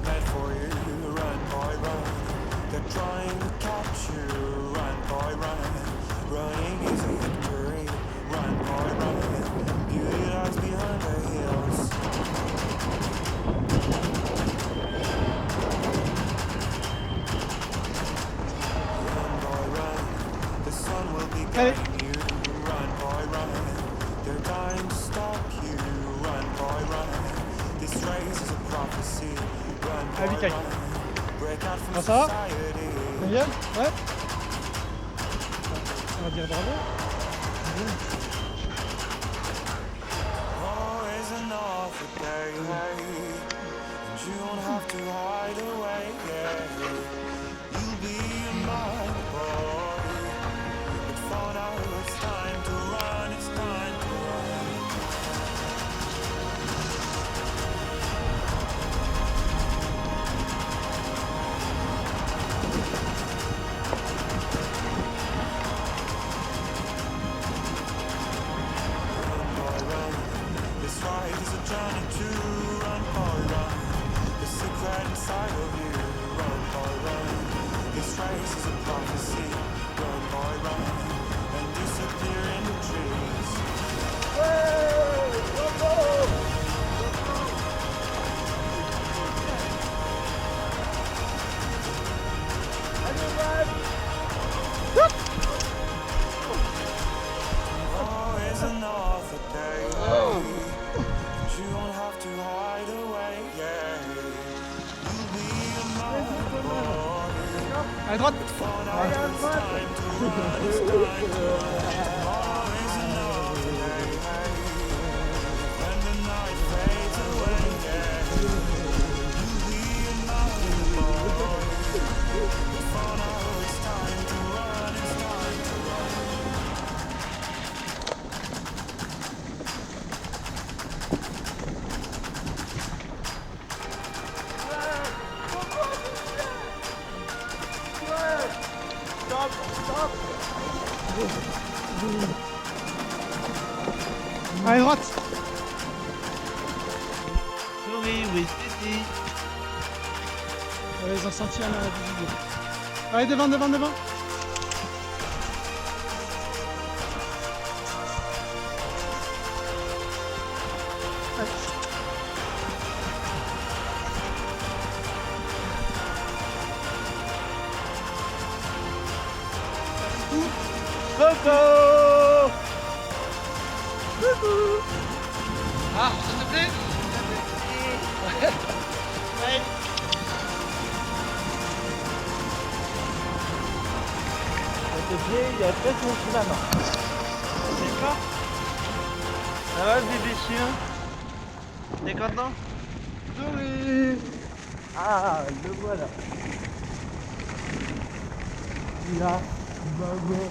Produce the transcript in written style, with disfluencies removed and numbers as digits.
meant for you. Run, boy, run. They're trying to catch you. Run, boy, run. Running is a victory. Run, boy, run. Beauty lies behind the hills. Run, boy, run. The sun will be guiding you. Run, boy, run. They're dying to stop you. Run, boy, run. This race is a prophecy. Run, boy, run. Break out from society. Bien, ouais. On va dire bravo. Always another day, and you don't have to hide away. You'll be a mother boy, but for now it's time to run. It's time to run. Life is a journey to run, boy, run. The secret inside of you, run, boy, run. This race is a prophecy, run, boy, run. And disappear in the trees. Always another day. You don't have to hide away, You'll be a mother boy. À droite. For now it's time to run, it's time to run. Always another day. When the night fades away, You'll be a mother boy. For now it's time to run, it's time to run. À droite. Sorry, oui, Titi. Ouais, ils ont senti un invisible. Allez, devant, devant, devant. Coco! Coucou! Ah, s'il te plaît? Ouais. Tes pieds, il y a peut-être mon sous la main. D'accord? Ça va, bébé chien? T'es content? Souris! Ah, le voilà. Là, bravo.